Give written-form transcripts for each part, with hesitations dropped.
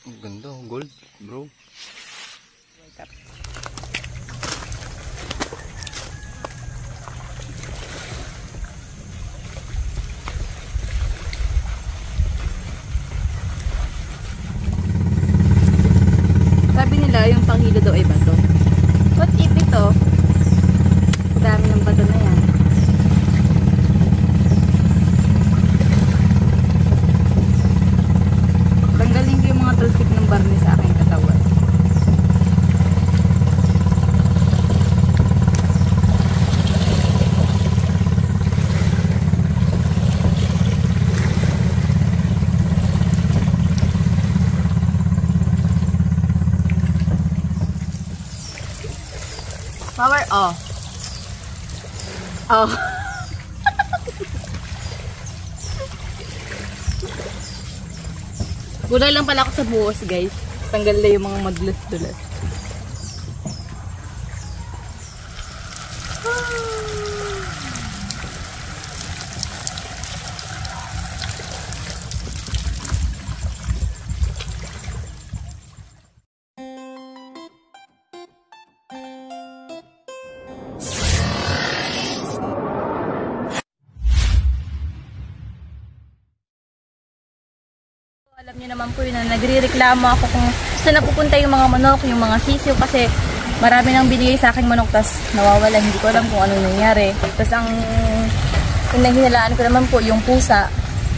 Ang ganda, gold, bro. Sabi nila yung panghilo daw ay bato. What if ito? Dami ng bato na yan. Tanggalin ko yung mga talsik ng barni sa aking katawan. Power off. Oh. Gulay lang pala ako sa buhos, guys. Tanggal na yung mga madulas-dulas. Alam niyo naman po yun na nagre-reklamo ako kung saan napupunta yung mga manok, yung mga sisiw kasi marami nang binigay sa akin manok tas nawawala, hindi ko alam kung ano nangyari. Tapos ang hinalaan ko naman po yung pusa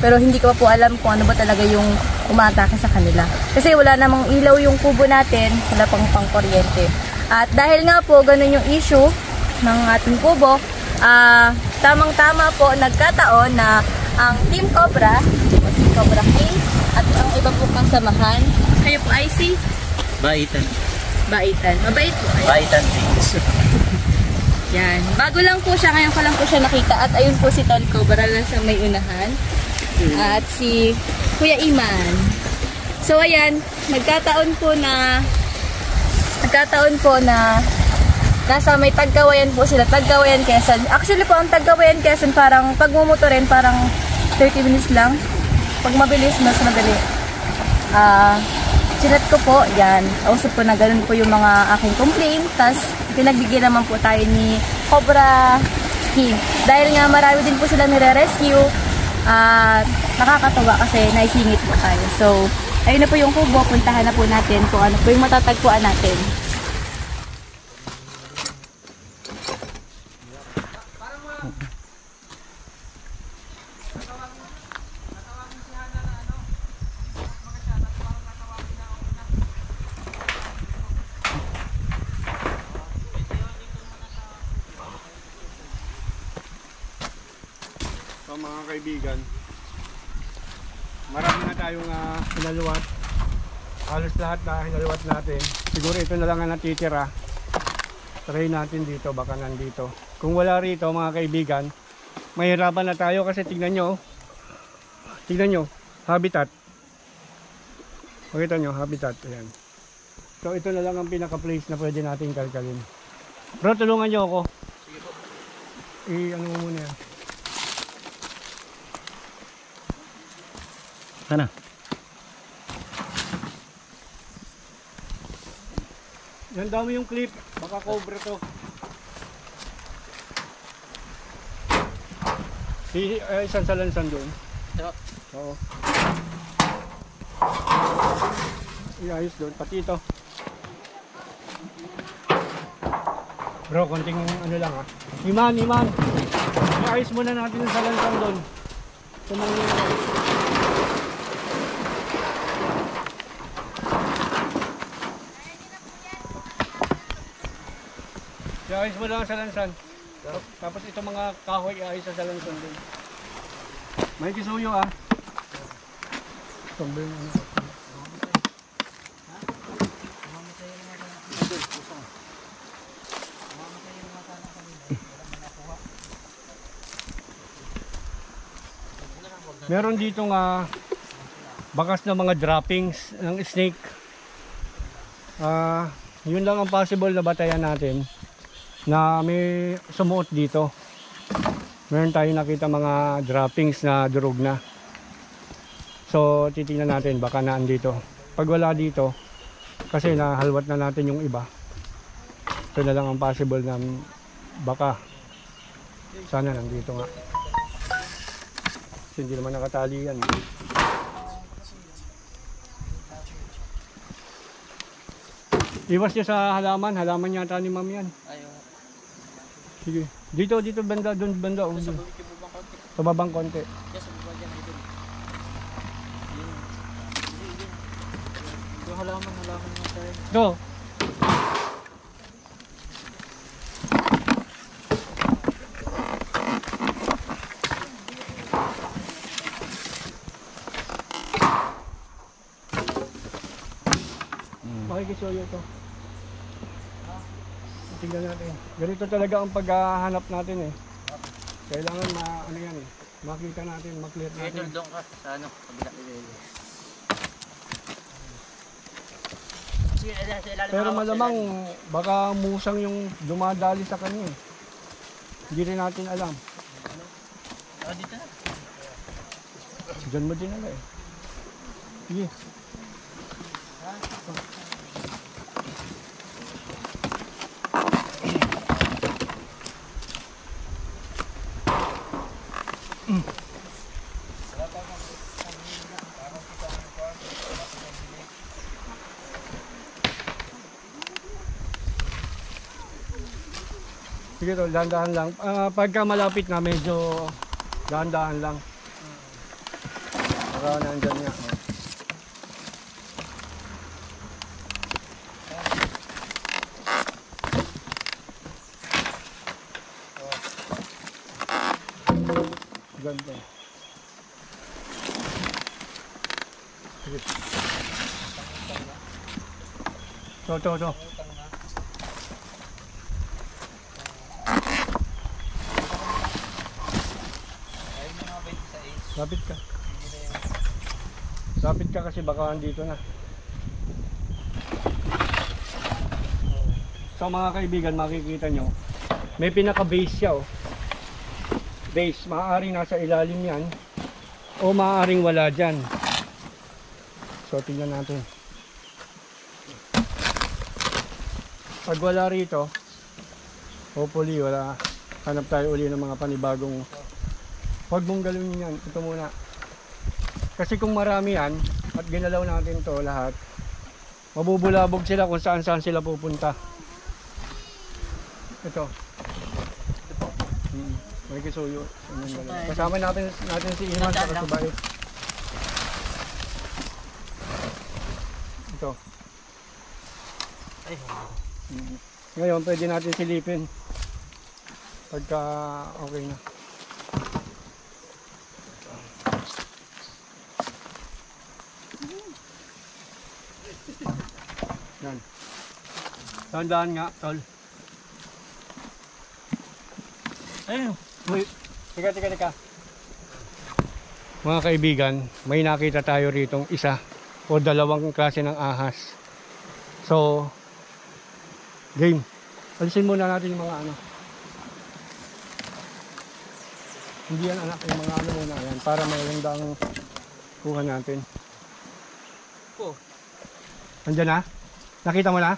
pero hindi ko pa po alam kung ano ba talaga yung umaatake sa kanila. Kasi wala namang ilaw yung kubo natin, wala pang kuryente. At dahil nga po ganun yung issue ng ating kubo, tamang-tama po nagkataon na ang Team Cobra, Team Cobra King, at ang iba po pang samahan. Kayo po ay si? Baitan. Baitan. Mabait po kayo. Baitan. Yan. Bago lang po siya. Ngayon ko lang po siya nakita. At ayun po si Tol Cobra lang sa may unahan. At si Kuya Iman. So ayan. Nagkataon po na nasa may Tagkawayan po sila. Tagkawayan, Quezon. Actually po ang Tagkawayan, Quezon parang pagmumotorin parang 30 minutes lang. Pag mabilis, mas madali. Chinat ko po, yan. Ausap po na ganun po yung mga aking complaint. Tapos, pinagbigyan naman po tayo ni Cobra King. Dahil nga marami din po sila nire-rescue. Nakakatawa kasi naisingit po tayo. So, ayun na po yung kubo. Puntahan na po natin kung ano po yung matatagpuan natin. So mga kaibigan, marami na tayong hinaluwat. Halos lahat na hinaluwat natin. Siguro ito na lang ang natitira. Try natin dito, baka nandito. Kung wala rito mga kaibigan, mahirapan na tayo kasi tignan nyo. Tignan nyo, habitat. Makita nyo, habitat. Ayan. So ito na lang ang pinaka-place na pwede natin kalkalin. Bro, tulungan nyo ako. Sige po. Ano mo muna yan. Sana. Yan dami yung clip, baka cobra to. Isang salansan doon. Oo. Iayos doon, pati ito. Bro, konting ano lang ha. Iman. Iayos muna natin yung salansan doon. Iayos mo lang sa lansan. Tapos ito mga kahoy iayos sa lansan din. May kisuyo ah. Tumbling ano. Meron dito nga bakas na mga droppings ng snake. Yun lang ang possible na batayan natin. Na may sumuot dito. Meron tayong nakita mga droppings na durog na. So titingnan natin baka naandito. pag wala dito, kasi nahalwat na natin yung iba, ito na lang ang possible na baka sana nandito nga. Kasi hindi naman nakatali yan. Iwas niya sa halaman yata ni ma'am yan. Ayaw. Sige. Dito banda, doon banda. Sa babang konti. Yung halaman nga tayo. Ito. Makikisuyo ito. Tingnan natin. Ganito talaga ang paghahanap natin eh. Kailangan ano yan eh. Makita natin, maklear natin. Ito doon ka sa ano, kabila. Pero malamang baka musang yung dumadali sa kanya eh. Hindi rin natin alam. Dito na. Diyan mo din ala eh. Sige. Sige to, dahan-dahan lang. Pagka malapit na, medyo dahan-dahan lang. Baka nandyan nga. Ganito. Sige. To. Lapit ka. Lapit ka kasi baka andito na. So mga kaibigan, makikita nyo, may pinaka-base siya oh. Base, maaaring nasa ilalim yan o maaaring wala dyan. So tingnan natin. Pag wala rito, hopefully wala, hanap tayo uli ng mga panibagong. Huwag mong galawin yan, ito muna. Kasi kung marami yan at ginalaw natin to lahat, mabubulabog sila kung saan sila pupunta. Ito. May kisuyo. Kasama natin si Iman sa kasubait. Ito. Ngayon pwede natin silipin pagka okay na. Yan. Tandaan nga, tol. Ayun. Uy, teka. Mga kaibigan, may nakita tayo ritong isa o dalawang klase ng ahas. So, game. Alisin muna natin yung mga ano. Hindi yan anak, yung mga ano muna yan para magandang kuha natin. Oh. Andiyan na? Nakita mo na?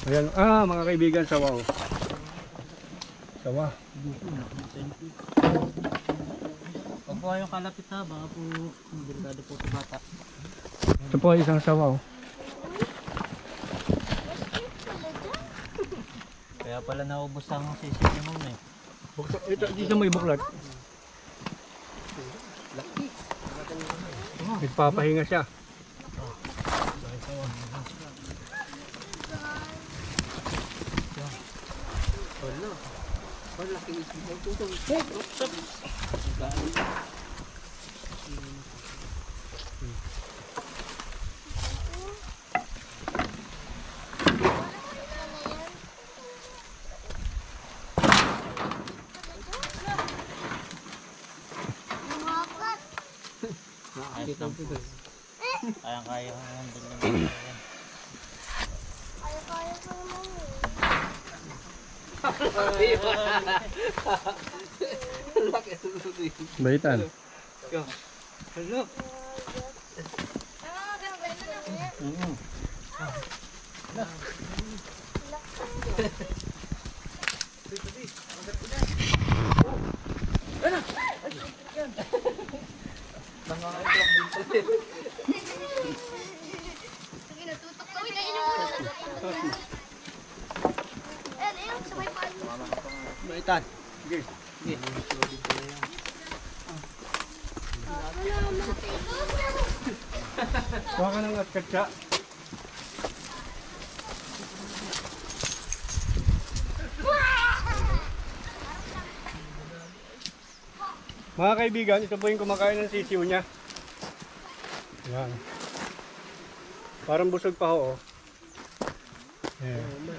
Ayan, mga kaibigan, sawa oh. Sawa. Pag po kayong kalapit ha, baka po delikado po sa bata. Ito po isang sawa oh. Kaya pala naubos ang sisig mo eh. Ito, dito mo ibuklat. Nagpapahinga siya. Ayos lang po. Kaya ko nandun lang. Baitan. Hello. Baitan. Sige. Sige. Kuha ka ng atkatsa. Mga kaibigan, ito po yung kumakain ng sisiw niya. Yan. Parang busog pa ho, oh. Yan.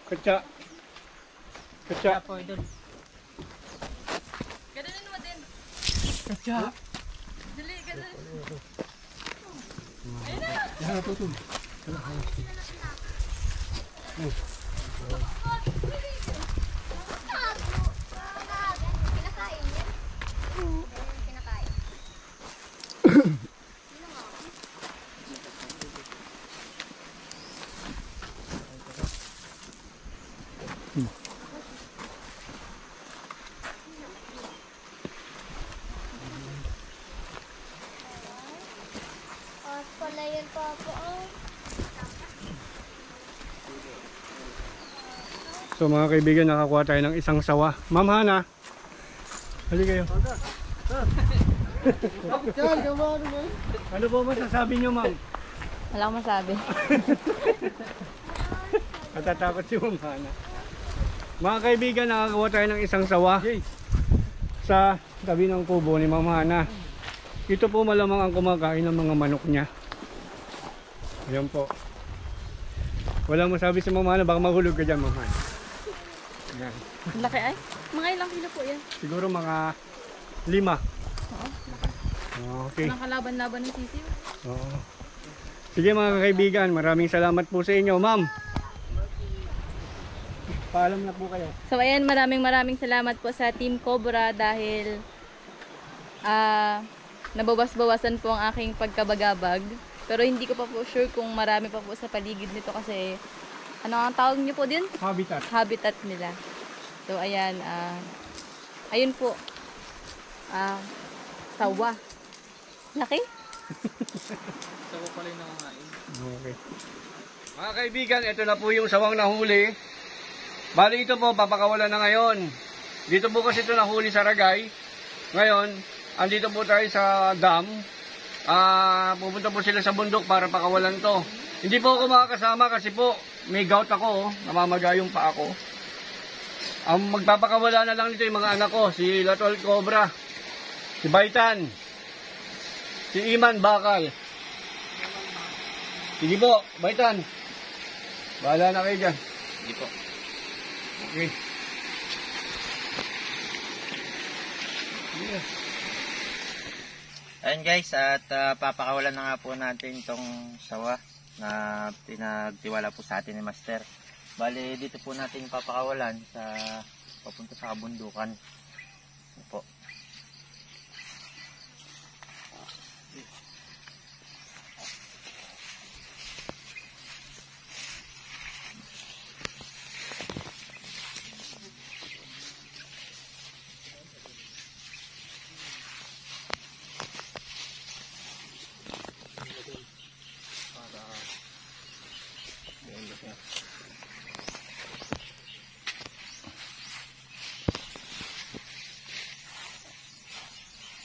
Katsa. Katsa. Po idol. Gano'n mo din. Katsa. Dali, gano'n. Yan, tutun. Pala yan, Papa. So mga kaibigan, nakakuha tayo ng isang sawa. Ma'am Hana, hali kayo. Ano po masasabi nyo, ma'am? Wala akong masabi. Natatakot si Ma'am Hana. Mga kaibigan, nakakuha tayo ng isang sawa sa tabi ng kubo ni Ma'am Hana. Ito po malamang ang kumakain ng mga manok niya. Ayan po. Walang masabi si Ma'am Hana, baka mahulog ka dyan, Ma'am Hana. Ayan. Laki ay. Mga ilang kilo po yan. Siguro mga 5. Oo. Okay. Nakalaban-laban ng sisiw. Oo. Sige mga kaibigan, maraming salamat po sa inyo, ma'am. Paalam na po kayo. So ayan, maraming salamat po sa Team Cobra dahil nabawas-bawasan po ang aking pagkabagabag. Pero hindi ko pa po sure kung marami pa po sa paligid nito kasi ano ang tawag niyo po din? Habitat. Habitat nila. So ayan, ayun po. Sawa. Laki? Sawa pala yung nangangain. Okay. Mga kaibigan, ito na po yung sawang nahuli. Bali ito po, papakawalan na ngayon. Dito po kasi ito nahuli sa Ragay. Ngayon, andito po tayo sa dam. Pupunta po sila sa bundok para pakawalan to. Hindi po ako makakasama kasi po may gout ako, namamaga yung pa ako. Ang magpapakawala na lang nito yung mga anak ko, si Latol Cobra, si Baitan, si Iman Bakal. Sige po, Baitan. Bahala na kayo dyan. Hindi po. Okay. Yeah. Ayun guys, at papakawalan na nga po natin itong sawa na pinagtiwala po sa atin ni Master. Bali, dito po natin papakawalan sa papunta sa kabundukan. Ito po.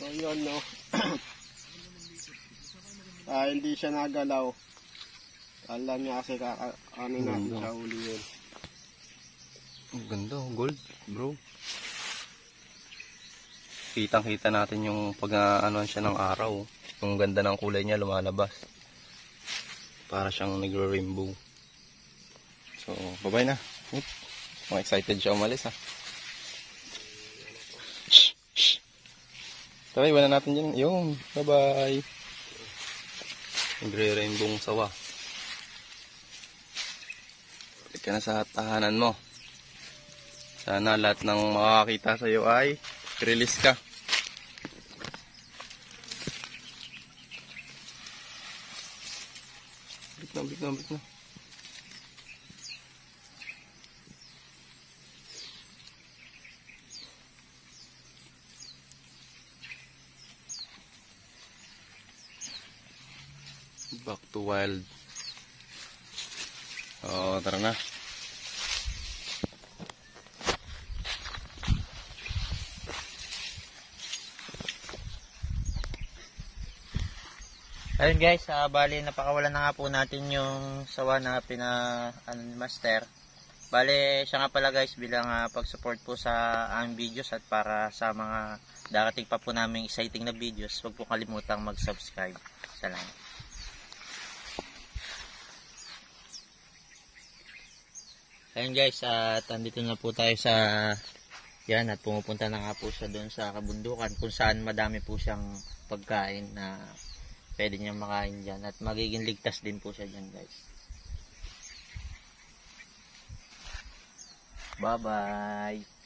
So yun no. Hindi siya nagalaw. Alam niya kasi ano natin siya uli yun. Ang ganda, gold, bro. Kitang-kita natin yung pag-ano siya ng araw. Yung ganda ng kulay niya lumalabas. Para siyang nagre-rainbow. So, bye-bye na. Mga excited siya umalis ha. Tara, iwan na natin dyan. Yung, bye-bye. Nagre-rainbow sawa. Balik ka na sa tahanan mo. Sana lahat ng makakakita sa iyo ay release ka. balik na. Back to wild. Tara na. Ayun guys, bali napakawalan na nga po natin yung sawa na ni Master. Bali siya nga pala guys bilang pag-support po sa aming videos at para sa mga darating pa po naming exciting na videos, huwag po kalimutang mag-subscribe. Salamat. Ayun guys, at andito na po tayo sa yan at pumupunta na nga po siya doon sa kabundukan kung saan madami po siyang pagkain na pwede niyang makain dyan at magiging ligtas din po siya dyan guys. Bye bye!